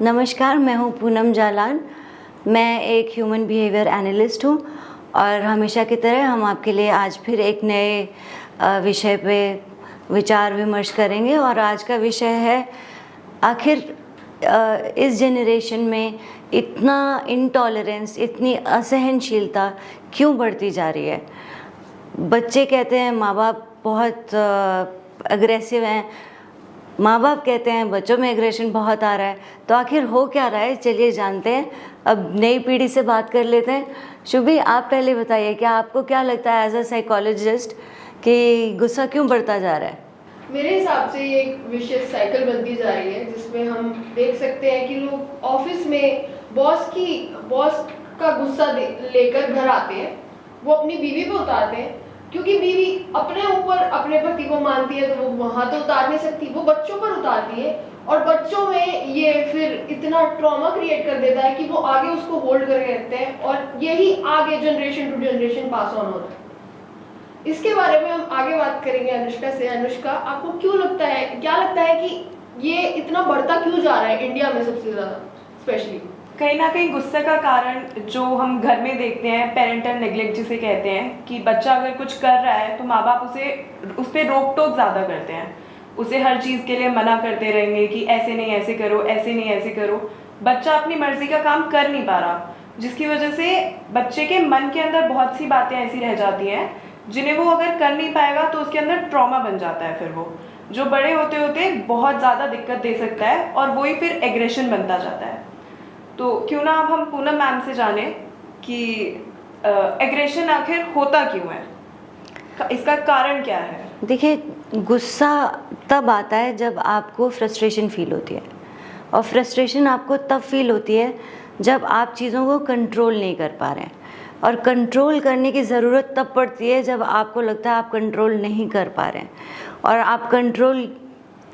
नमस्कार, मैं हूँ पूनम जालान। मैं एक ह्यूमन बिहेवियर एनालिस्ट हूँ और हमेशा की तरह हम आपके लिए आज फिर एक नए विषय पे विचार विमर्श करेंगे। और आज का विषय है, आखिर इस जनरेशन में इतना इंटॉलरेंस, इतनी असहनशीलता क्यों बढ़ती जा रही है। बच्चे कहते हैं माँ बाप बहुत अग्रेसिव हैं, माँ बाप कहते हैं बच्चों में एग्रेशन बहुत आ रहा है। तो आखिर हो क्या रहा है, चलिए जानते हैं। अब नई पीढ़ी से बात कर लेते हैं। शुभी, आप पहले बताइए, क्या आपको क्या लगता है एज अ साइकोलॉजिस्ट कि गुस्सा क्यों बढ़ता जा रहा है? मेरे हिसाब से ये एक विशेष साइकिल बनती जा रही है, जिसमें हम देख सकते हैं कि लोग ऑफिस में बॉस का गुस्सा लेकर घर आते हैं, वो अपनी बीवी पे उतारते हैं, क्योंकि बीवी अपने ऊपर अपने पति को मानती है तो वो वहां तो उतार नहीं सकती, वो बच्चों पर उतारती है। और बच्चों में ये फिर इतना ट्रॉमा क्रिएट कर देता है कि वो आगे उसको होल्ड करके रखते हैं और यही आगे generation to generation pass on होता है। इसके बारे में हम आगे बात करेंगे अनुष्का से। अनुष्का, आपको क्यों लगता है, क्या लगता है कि ये इतना बढ़ता क्यों जा रहा है इंडिया में सबसे ज्यादा स्पेशली? कहीं ना कहीं गुस्से का कारण जो हम घर में देखते हैं, पेरेंटल नेग्लेक्ट जिसे कहते हैं, कि बच्चा अगर कुछ कर रहा है तो माँ बाप उस पर रोक टोक ज़्यादा करते हैं, उसे हर चीज़ के लिए मना करते रहेंगे कि ऐसे नहीं ऐसे करो, ऐसे नहीं ऐसे करो। बच्चा अपनी मर्जी का काम कर नहीं पा रहा, जिसकी वजह से बच्चे के मन के अंदर बहुत सी बातें ऐसी रह जाती हैं जिन्हें वो अगर कर नहीं पाएगा तो उसके अंदर ट्रॉमा बन जाता है। फिर वो जो बड़े होते होते बहुत ज़्यादा दिक्कत दे सकता है और वही फिर एग्रेशन बनता जाता है। तो क्यों ना अब हम पूनम मैम से जाने कि एग्रेशन आखिर होता क्यों है, इसका कारण क्या है? देखिए, गुस्सा तब आता है जब आपको फ्रस्ट्रेशन फील होती है, और फ्रस्ट्रेशन आपको तब फील होती है जब आप चीज़ों को कंट्रोल नहीं कर पा रहे हैं। और कंट्रोल करने की ज़रूरत तब पड़ती है जब आपको लगता है आप कंट्रोल नहीं कर पा रहे हैं, और आप कंट्रोल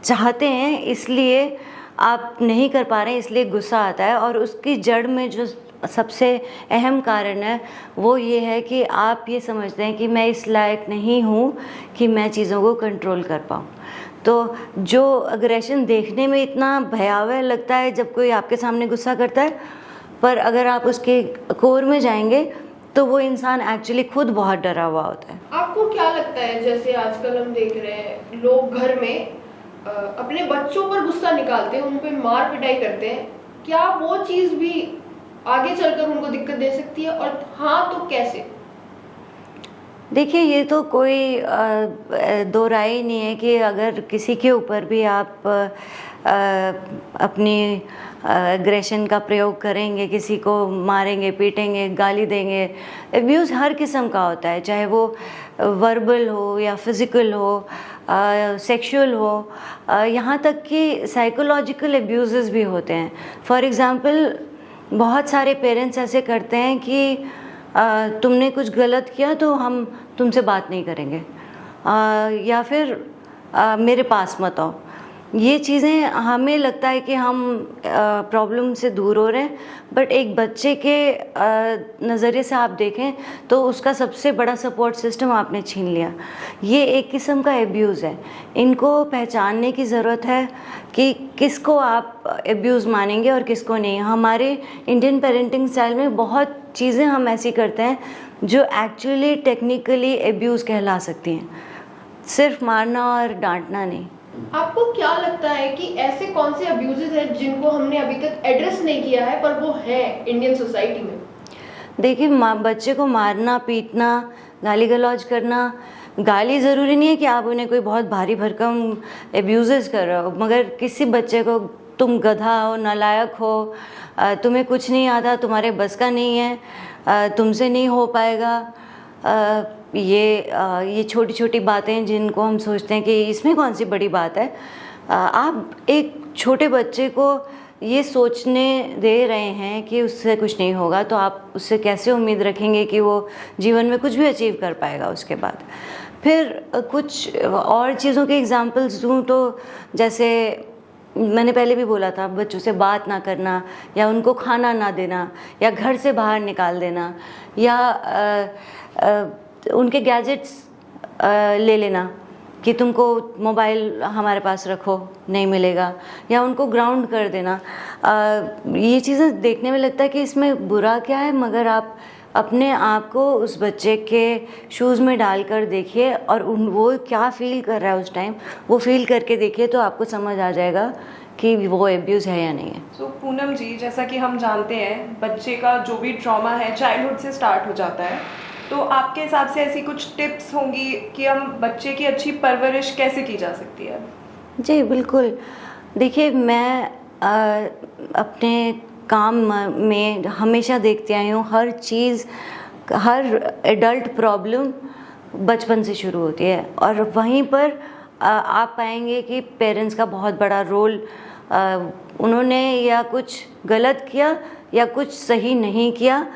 चाहते हैं इसलिए आप नहीं कर पा रहे हैं, इसलिए गुस्सा आता है। और उसकी जड़ में जो सबसे अहम कारण है वो ये है कि आप ये समझते हैं कि मैं इस लायक नहीं हूँ कि मैं चीज़ों को कंट्रोल कर पाऊँ। तो जो अग्रेशन देखने में इतना भयावह लगता है जब कोई आपके सामने गुस्सा करता है, पर अगर आप उसके कोर में जाएंगे तो वो इंसान एक्चुअली खुद बहुत डरा हुआ होता है। आपको क्या लगता है, जैसे आजकल हम देख रहे हैं लोग घर में अपने बच्चों पर गुस्सा निकालते हैं, उन पे मार पिटाई करते हैं, क्या वो चीज भी आगे चलकर उनको दिक्कत दे सकती है, और हाँ तो कैसे? देखिए, ये तो कोई दो राय ही नहीं है कि अगर किसी के ऊपर भी आप अपनी एग्रेशन का प्रयोग करेंगे, किसी को मारेंगे, पीटेंगे, गाली देंगे। एब्यूज़ हर किस्म का होता है, चाहे वो वर्बल हो या फिज़िकल हो, सेक्सुअल हो, यहाँ तक कि साइकोलॉजिकल एब्यूज़ भी होते हैं। फॉर एग्ज़ाम्पल, बहुत सारे पेरेंट्स ऐसे करते हैं कि तुमने कुछ गलत किया तो हम तुमसे बात नहीं करेंगे, या फिर मेरे पास मत आओ। ये चीज़ें हमें लगता है कि हम प्रॉब्लम से दूर हो रहे हैं, बट एक बच्चे के नज़रिए से आप देखें तो उसका सबसे बड़ा सपोर्ट सिस्टम आपने छीन लिया। ये एक किस्म का एब्यूज़ है। इनको पहचानने की ज़रूरत है कि किसको आप एब्यूज़ मानेंगे और किसको नहीं। हमारे इंडियन पेरेंटिंग स्टाइल में बहुत चीज़ें हम ऐसी करते हैं जो एक्चुअली टेक्निकली एब्यूज़ कहला सकती हैं, सिर्फ मारना और डांटना नहीं। आपको क्या लगता है कि ऐसे कौन से अब्यूजेस हैं जिनको हमने अभी तक एड्रेस नहीं किया है पर वो है इंडियन सोसाइटी में? देखिए, बच्चे को मारना, पीटना, गाली गलौज करना, गाली ज़रूरी नहीं है कि आप उन्हें कोई बहुत भारी भरकम एब्यूज़ेस कर रहे हो, मगर किसी बच्चे को तुम गधा हो, नालायक हो, तुम्हें कुछ नहीं आता, तुम्हारे बस का नहीं है, तुमसे नहीं हो पाएगा, ये छोटी छोटी बातें जिनको हम सोचते हैं कि इसमें कौन सी बड़ी बात है। आप एक छोटे बच्चे को ये सोचने दे रहे हैं कि उससे कुछ नहीं होगा, तो आप उससे कैसे उम्मीद रखेंगे कि वो जीवन में कुछ भी अचीव कर पाएगा उसके बाद। फिर कुछ और चीज़ों के एग्जांपल्स दूँ तो जैसे मैंने पहले भी बोला था, बच्चों से बात ना करना, या उनको खाना ना देना, या घर से बाहर निकाल देना, या उनके गैजेट्स ले लेना, कि तुमको मोबाइल हमारे पास रखो, नहीं मिलेगा, या उनको ग्राउंड कर देना। ये चीज़ें देखने में लगता है कि इसमें बुरा क्या है, मगर आप अपने आप को उस बच्चे के शूज़ में डालकर देखिए और वो क्या फ़ील कर रहा है उस टाइम, वो फ़ील करके देखिए, तो आपको समझ आ जाएगा कि वो एब्यूज़ है या नहीं है। सो पूनम जी, जैसा कि हम जानते हैं बच्चे का जो भी ट्रॉमा है चाइल्डहुड से स्टार्ट हो जाता है, तो आपके हिसाब से ऐसी कुछ टिप्स होंगी कि हम बच्चे की अच्छी परवरिश कैसे की जा सकती है? जी बिल्कुल। देखिए, मैं अपने काम में हमेशा देखती आई हूँ, हर चीज़, हर एडल्ट प्रॉब्लम बचपन से शुरू होती है, और वहीं पर आप पाएंगे कि पेरेंट्स का बहुत बड़ा रोल, उन्होंने या कुछ गलत किया या कुछ सही नहीं किया,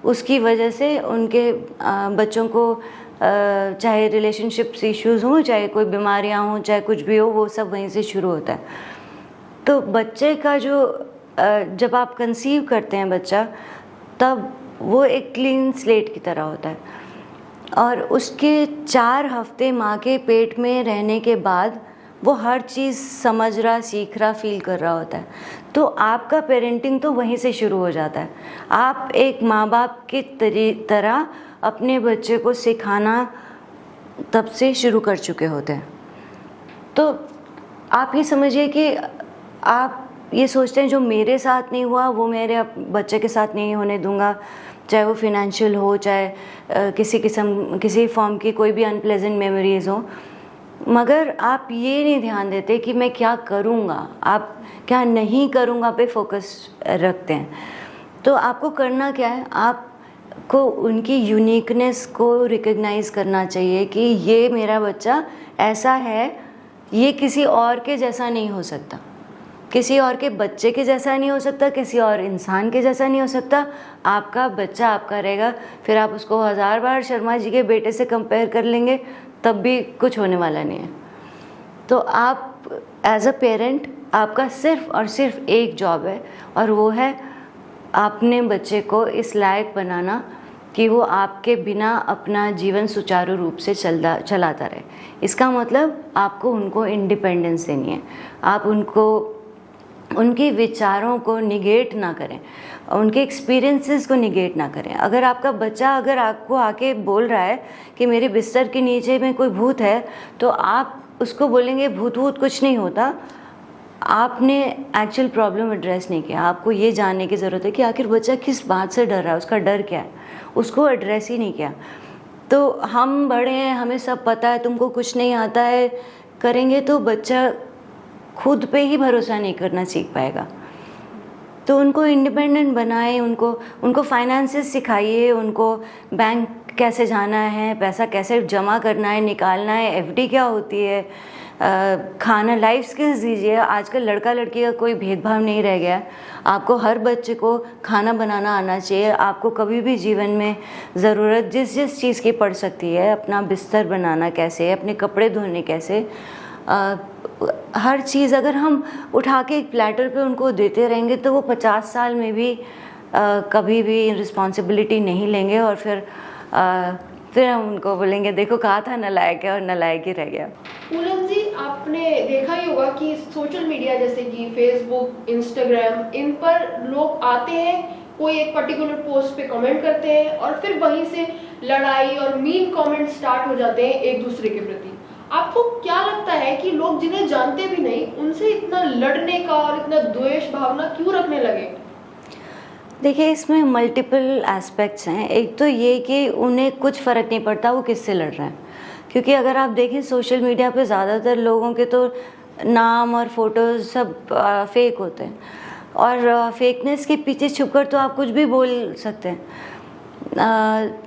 उसकी वजह से उनके बच्चों को चाहे रिलेशनशिप्स इश्यूज़ हों, चाहे कोई बीमारियां हों, चाहे कुछ भी हो, वो सब वहीं से शुरू होता है। तो बच्चे का जो जब आप कंसीव करते हैं बच्चा, तब वो एक क्लीन स्लेट की तरह होता है, और उसके 4 हफ्ते माँ के पेट में रहने के बाद वो हर चीज़ समझ रहा, सीख रहा, फील कर रहा होता है। तो आपका पेरेंटिंग तो वहीं से शुरू हो जाता है। आप एक माँ बाप की तरह अपने बच्चे को सिखाना तब से शुरू कर चुके होते हैं। तो आप ये समझिए कि आप ये सोचते हैं जो मेरे साथ नहीं हुआ वो मेरे बच्चे के साथ नहीं होने दूंगा, चाहे वो फिनेंशियल हो, चाहे किसी फॉर्म की कोई भी अनप्लेजेंट मेमोरीज हो, मगर आप ये नहीं ध्यान देते कि मैं क्या करूँगा, आप क्या नहीं करूँगा पे फोकस रखते हैं। तो आपको करना क्या है, आपको उनकी यूनिकनेस को रिकग्नाइज करना चाहिए कि ये मेरा बच्चा ऐसा है, ये किसी और के जैसा नहीं हो सकता, किसी और के बच्चे के जैसा नहीं हो सकता, किसी और इंसान के जैसा नहीं हो सकता। आपका बच्चा आपका रहेगा। फिर आप उसको 1000 बार शर्मा जी के बेटे से कंपेयर कर लेंगे, तब भी कुछ होने वाला नहीं है। तो आप एज अ पेरेंट, आपका सिर्फ और सिर्फ एक जॉब है, और वो है अपने बच्चे को इस लायक बनाना कि वो आपके बिना अपना जीवन सुचारू रूप से चलाता रहे। इसका मतलब आपको उनको इंडिपेंडेंस देनी है। आप उनको उनके विचारों को निगेट ना करें, उनके एक्सपीरियंसेस को निगेट ना करें। अगर आपका बच्चा अगर आपको आके बोल रहा है कि मेरे बिस्तर के नीचे में कोई भूत है, तो आप उसको बोलेंगे भूत वूत कुछ नहीं होता। आपने एक्चुअल प्रॉब्लम एड्रेस नहीं किया। आपको ये जानने की ज़रूरत है कि आखिर बच्चा किस बात से डर रहा है, उसका डर क्या है, उसको एड्रेस ही नहीं किया। तो हम बड़े हैं, हमें सब पता है, तुमको कुछ नहीं आता है करेंगे तो बच्चा खुद पे ही भरोसा नहीं करना सीख पाएगा। तो उनको इंडिपेंडेंट बनाएं, उनको फाइनेंसेस सिखाइए, उनको बैंक कैसे जाना है, पैसा कैसे जमा करना है, निकालना है, एफडी क्या होती है, खाना, लाइफ स्किल्स दीजिए। आजकल लड़का लड़की का कोई भेदभाव नहीं रह गया है। आपको हर बच्चे को खाना बनाना आना चाहिए। आपको कभी भी जीवन में ज़रूरत जिस चीज़ की पड़ सकती है, अपना बिस्तर बनाना कैसे, अपने कपड़े धोने कैसे, हर चीज़ अगर हम उठा के एक प्लेटर पे उनको देते रहेंगे तो वो 50 साल में भी कभी भी रिस्पॉन्सिबिलिटी नहीं लेंगे, और फिर हम उनको बोलेंगे देखो कहा था नालायक है, और नालायक ही रह गया। पूनम जी, आपने देखा ही होगा कि सोशल मीडिया जैसे कि फेसबुक, इंस्टाग्राम, इन पर लोग आते हैं, कोई एक पर्टिकुलर पोस्ट पे कमेंट करते हैं और फिर वहीं से लड़ाई और मीन कमेंट स्टार्ट हो जाते हैं एक दूसरे के प्रति। आपको क्या लगता है कि लोग जिन्हें जानते भी नहीं उनसे इतना लड़ने का और इतना द्वेष भावना क्यों रखने लगे? देखिए, इसमें मल्टीपल एस्पेक्ट्स हैं। एक तो ये कि उन्हें कुछ फ़र्क नहीं पड़ता वो किससे लड़ रहे हैं, क्योंकि अगर आप देखें सोशल मीडिया पे ज़्यादातर लोगों के तो नाम और फोटोज़ सब फेक होते हैं, और फेकनेस के पीछे छुपकर तो आप कुछ भी बोल सकते हैं।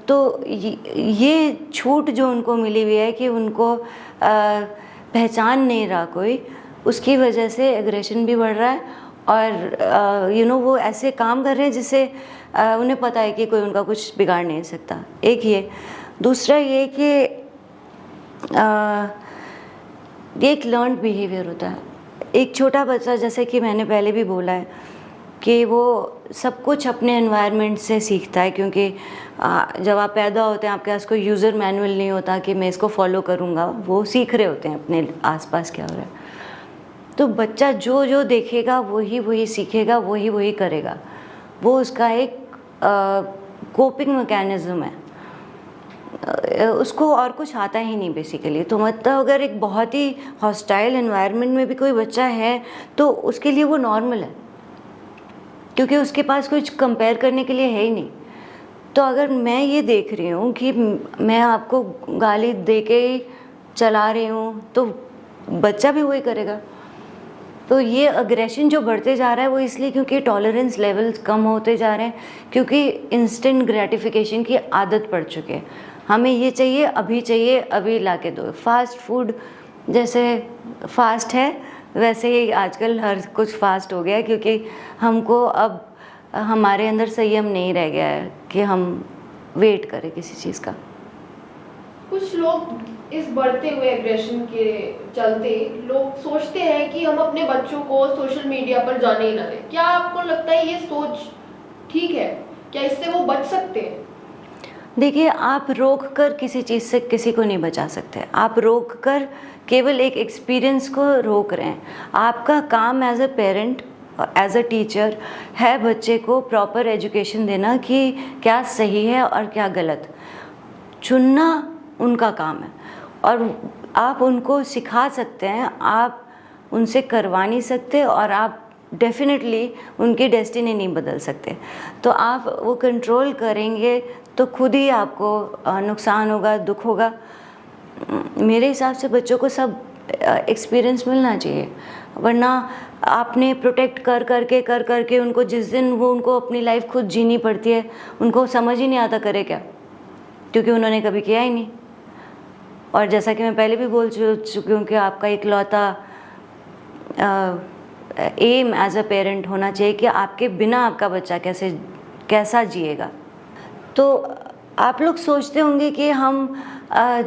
तो ये छूट जो उनको मिली हुई है कि उनको पहचान नहीं रहा कोई, उसकी वजह से एग्रेशन भी बढ़ रहा है, और वो ऐसे काम कर रहे हैं जिससे उन्हें पता है कि कोई उनका कुछ बिगाड़ नहीं सकता। एक ये, दूसरा ये कि ये एक लर्न्ड बिहेवियर होता है। एक छोटा बच्चा, जैसे कि मैंने पहले भी बोला है कि वो सब कुछ अपने एनवायरनमेंट से सीखता है, क्योंकि जब आप पैदा होते हैं आपके पास कोई यूज़र मैनुअल नहीं होता कि मैं इसको फॉलो करूँगा, वो सीख रहे होते हैं अपने आसपास क्या हो रहा है। तो बच्चा जो जो देखेगा वही वही सीखेगा, वही वही करेगा, वो उसका एक कोपिंग मैकेनिज़्म है, उसको और कुछ आता ही नहीं बेसिकली। तो मतलब अगर एक बहुत ही हॉस्टाइल एनवायरनमेंट में भी कोई बच्चा है तो उसके लिए वो नॉर्मल है, क्योंकि उसके पास कुछ कंपेयर करने के लिए है ही नहीं। तो अगर मैं ये देख रही हूँ कि मैं आपको गाली दे के ही चला रही हूँ तो बच्चा भी वही करेगा। तो ये अग्रेशन जो बढ़ते जा रहा है वो इसलिए क्योंकि टॉलरेंस लेवल्स कम होते जा रहे हैं, क्योंकि इंस्टेंट ग्रेटिफिकेशन की आदत पड़ चुकी है। हमें ये चाहिए, अभी ला के दो। फास्ट फूड जैसे फास्ट है वैसे ही आजकल हर कुछ फास्ट हो गया है, क्योंकि हमको अब हमारे अंदर संयम नहीं रह गया है कि हम वेट करें किसी चीज़ का। कुछ लोग इस बढ़ते हुए एग्रेशन के चलते लोग सोचते हैं कि हम अपने बच्चों को सोशल मीडिया पर जाने ही ना दें। क्या आपको लगता है ये सोच ठीक है? क्या इससे वो बच सकते हैं? देखिए, आप रोक कर किसी चीज़ से किसी को नहीं बचा सकते। आप रोक कर केवल एक एक्सपीरियंस को रोक रहे हैं। आपका काम as a parent, as a teacher है बच्चे को प्रॉपर एजुकेशन देना कि क्या सही है और क्या गलत। चुनना उनका काम है और आप उनको सिखा सकते हैं, आप उनसे करवा नहीं सकते और आप डेफिनेटली उनकी डेस्टिनी नहीं बदल सकते। तो आप वो कंट्रोल करेंगे तो खुद ही आपको नुकसान होगा, दुख होगा। मेरे हिसाब से बच्चों को सब एक्सपीरियंस मिलना चाहिए, वरना आपने प्रोटेक्ट कर करके उनको जिस दिन वो उनको अपनी लाइफ खुद जीनी पड़ती है उनको समझ ही नहीं आता करे क्या, क्योंकि उन्होंने कभी किया ही नहीं। और जैसा कि मैं पहले भी बोल चुकी हूँ कि आपका इकलौता एम एज अ पेरेंट होना चाहिए कि आपके बिना आपका बच्चा कैसा जिएगा। तो आप लोग सोचते होंगे कि हम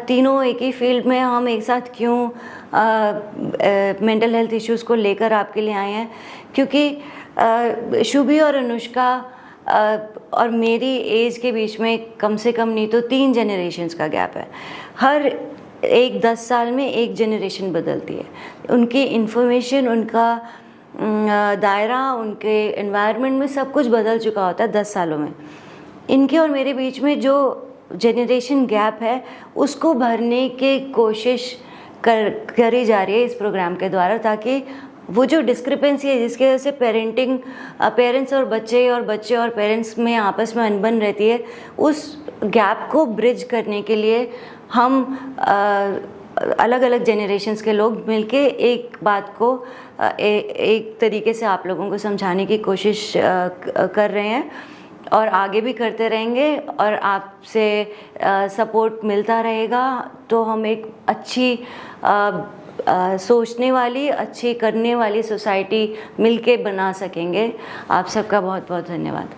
तीनों एक ही फील्ड में, हम एक साथ क्यों मेंटल हेल्थ इश्यूज़ को लेकर आपके लिए आए हैं, क्योंकि शुभी और अनुष्का और मेरी एज के बीच में कम से कम नहीं तो 3 जनरेशन्स का गैप है। हर एक 10 साल में एक जनरेशन बदलती है। उनकी इन्फॉर्मेशन, उनका दायरा, उनके एनवायरनमेंट में सब कुछ बदल चुका होता है 10 सालों में। इनके और मेरे बीच में जो जनरेशन गैप है उसको भरने की कोशिश करी जा रही है इस प्रोग्राम के द्वारा, ताकि वो जो डिस्क्रिपेंसी है जिसकी वजह से पेरेंट्स और बच्चे और पेरेंट्स में आपस में अनबन रहती है, उस गैप को ब्रिज करने के लिए हम अलग अलग जनरेशन्स के लोग मिलके एक बात को एक तरीके से आप लोगों को समझाने की कोशिश कर रहे हैं और आगे भी करते रहेंगे और आपसे सपोर्ट मिलता रहेगा। तो हम एक अच्छी सोचने वाली, अच्छी करने वाली सोसाइटी मिलके बना सकेंगे। आप सबका बहुत बहुत धन्यवाद।